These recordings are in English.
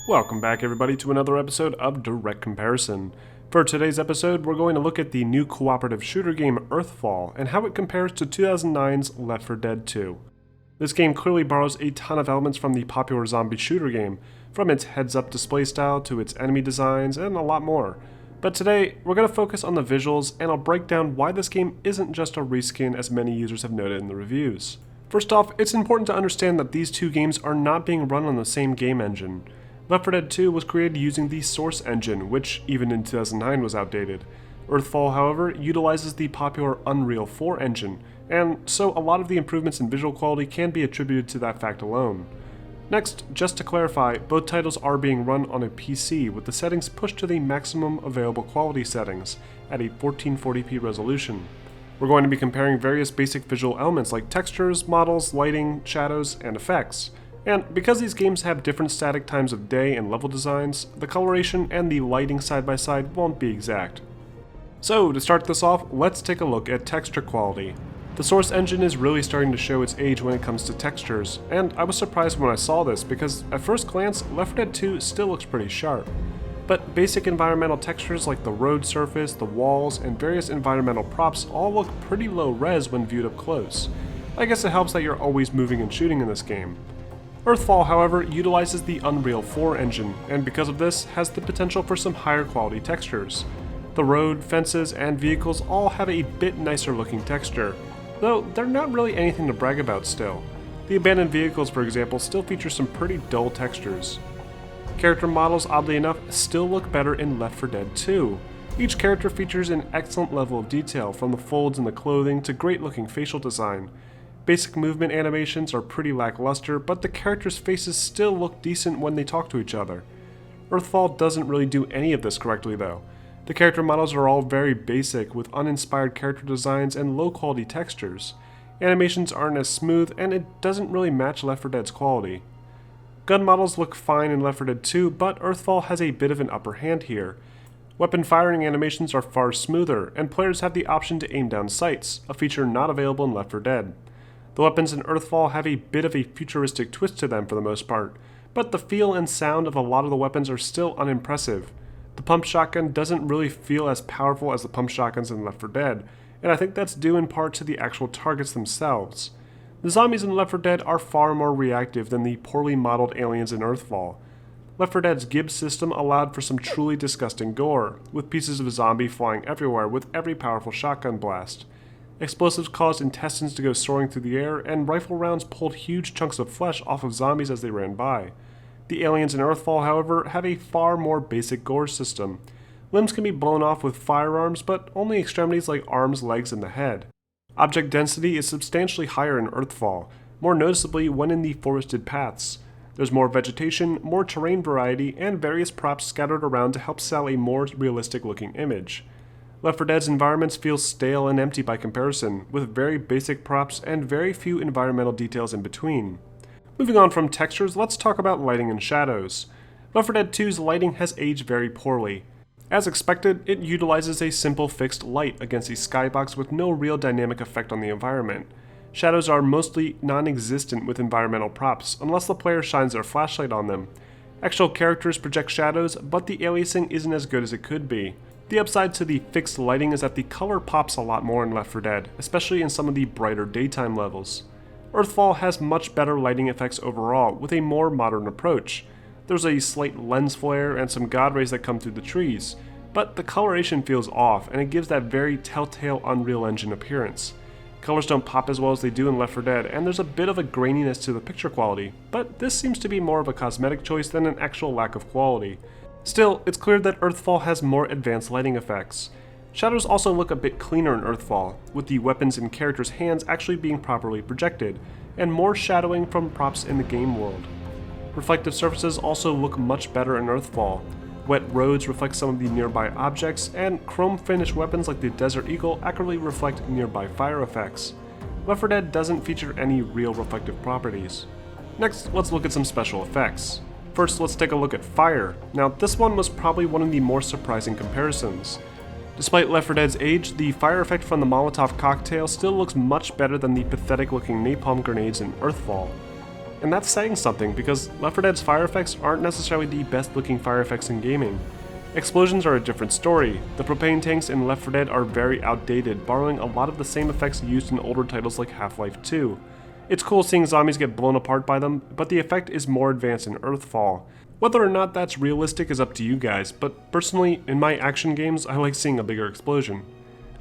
Welcome back everybody to another episode of Direct Comparison. For today's episode, we're going to look at the new cooperative shooter game Earthfall and how it compares to 2009's Left 4 Dead 2. This game clearly borrows a ton of elements from the popular zombie shooter game, from its heads-up display style to its enemy designs and a lot more. But today, we're going to focus on the visuals and I'll break down why this game isn't just a reskin as many users have noted in the reviews. First off, it's important to understand that these two games are not being run on the same game engine. Left 4 Dead 2 was created using the Source engine, which even in 2009 was outdated. Earthfall, however, utilizes the popular Unreal 4 engine, and so a lot of the improvements in visual quality can be attributed to that fact alone. Next, just to clarify, both titles are being run on a PC with the settings pushed to the maximum available quality settings at a 1440p resolution. We're going to be comparing various basic visual elements like textures, models, lighting, shadows, and effects. And because these games have different static times of day and level designs, the coloration and the lighting side by side won't be exact. So to start this off, let's take a look at texture quality. The Source engine is really starting to show its age when it comes to textures, and I was surprised when I saw this because at first glance, Left 4 Dead 2 still looks pretty sharp. But basic environmental textures like the road surface, the walls, and various environmental props all look pretty low res when viewed up close. I guess it helps that you're always moving and shooting in this game. Earthfall, however, utilizes the Unreal 4 engine, and because of this, has the potential for some higher quality textures. The road, fences, and vehicles all have a bit nicer looking texture, though they're not really anything to brag about still. The abandoned vehicles, for example, still feature some pretty dull textures. Character models, oddly enough, still look better in Left 4 Dead 2. Each character features an excellent level of detail, from the folds in the clothing to great looking facial design. Basic movement animations are pretty lackluster, but the characters' faces still look decent when they talk to each other. Earthfall doesn't really do any of this correctly though. The character models are all very basic, with uninspired character designs and low quality textures. Animations aren't as smooth, and it doesn't really match Left 4 Dead's quality. Gun models look fine in Left 4 Dead 2, but Earthfall has a bit of an upper hand here. Weapon firing animations are far smoother, and players have the option to aim down sights, a feature not available in Left 4 Dead. The weapons in Earthfall have a bit of a futuristic twist to them for the most part, but the feel and sound of a lot of the weapons are still unimpressive. The pump shotgun doesn't really feel as powerful as the pump shotguns in Left 4 Dead, and I think that's due in part to the actual targets themselves. The zombies in Left 4 Dead are far more reactive than the poorly modeled aliens in Earthfall. Left 4 Dead's Gibbs system allowed for some truly disgusting gore, with pieces of zombie flying everywhere with every powerful shotgun blast. Explosives caused intestines to go soaring through the air, and rifle rounds pulled huge chunks of flesh off of zombies as they ran by. The aliens in Earthfall, however, have a far more basic gore system. Limbs can be blown off with firearms, but only extremities like arms, legs, and the head. Object density is substantially higher in Earthfall, more noticeably when in the forested paths. There's more vegetation, more terrain variety, and various props scattered around to help sell a more realistic looking image. Left 4 Dead's environments feel stale and empty by comparison, with very basic props and very few environmental details in between. Moving on from textures, let's talk about lighting and shadows. Left 4 Dead 2's lighting has aged very poorly. As expected, it utilizes a simple fixed light against a skybox with no real dynamic effect on the environment. Shadows are mostly non-existent with environmental props, unless the player shines their flashlight on them. Actual characters project shadows, but the aliasing isn't as good as it could be. The upside to the fixed lighting is that the color pops a lot more in Left 4 Dead, especially in some of the brighter daytime levels. Earthfall has much better lighting effects overall, with a more modern approach. There's a slight lens flare and some god rays that come through the trees, but the coloration feels off and it gives that very telltale Unreal Engine appearance. Colors don't pop as well as they do in Left 4 Dead, and there's a bit of a graininess to the picture quality, but this seems to be more of a cosmetic choice than an actual lack of quality. Still, it's clear that Earthfall has more advanced lighting effects. Shadows also look a bit cleaner in Earthfall, with the weapons in characters' hands actually being properly projected, and more shadowing from props in the game world. Reflective surfaces also look much better in Earthfall. Wet roads reflect some of the nearby objects, and chrome-finished weapons like the Desert Eagle accurately reflect nearby fire effects. Left 4 Dead doesn't feature any real reflective properties. Next, let's look at some special effects. First, let's take a look at fire. Now, this one was probably one of the more surprising comparisons. Despite Left 4 Dead's age, the fire effect from the Molotov cocktail still looks much better than the pathetic looking napalm grenades in Earthfall. And that's saying something, because Left 4 Dead's fire effects aren't necessarily the best looking fire effects in gaming. Explosions are a different story. The propane tanks in Left 4 Dead are very outdated, borrowing a lot of the same effects used in older titles like Half-Life 2. It's cool seeing zombies get blown apart by them, but the effect is more advanced in Earthfall. Whether or not that's realistic is up to you guys, but personally, in my action games, I like seeing a bigger explosion.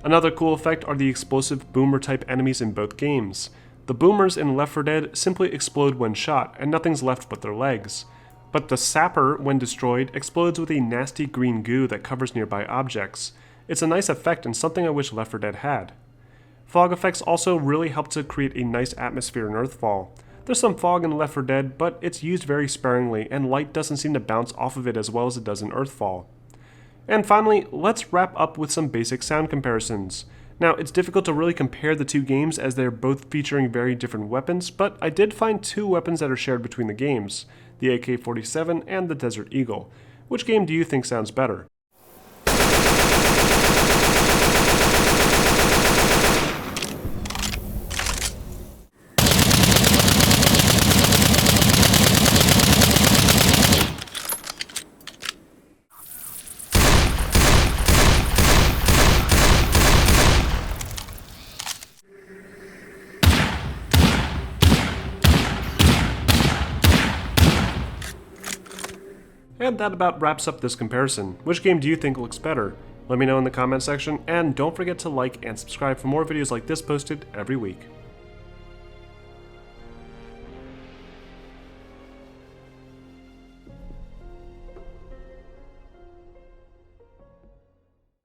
Another cool effect are the explosive boomer type enemies in both games. The boomers in Left 4 Dead simply explode when shot, and nothing's left but their legs. But the sapper, when destroyed, explodes with a nasty green goo that covers nearby objects. It's a nice effect and something I wish Left 4 Dead had. Fog effects also really help to create a nice atmosphere in Earthfall. There's some fog in Left 4 Dead, but it's used very sparingly, and light doesn't seem to bounce off of it as well as it does in Earthfall. And finally, let's wrap up with some basic sound comparisons. Now, it's difficult to really compare the two games as they're both featuring very different weapons, but I did find two weapons that are shared between the games, the AK-47 and the Desert Eagle. Which game do you think sounds better? And that about wraps up this comparison. Which game do you think looks better? Let me know in the comment section, and don't forget to like and subscribe for more videos like this posted every week.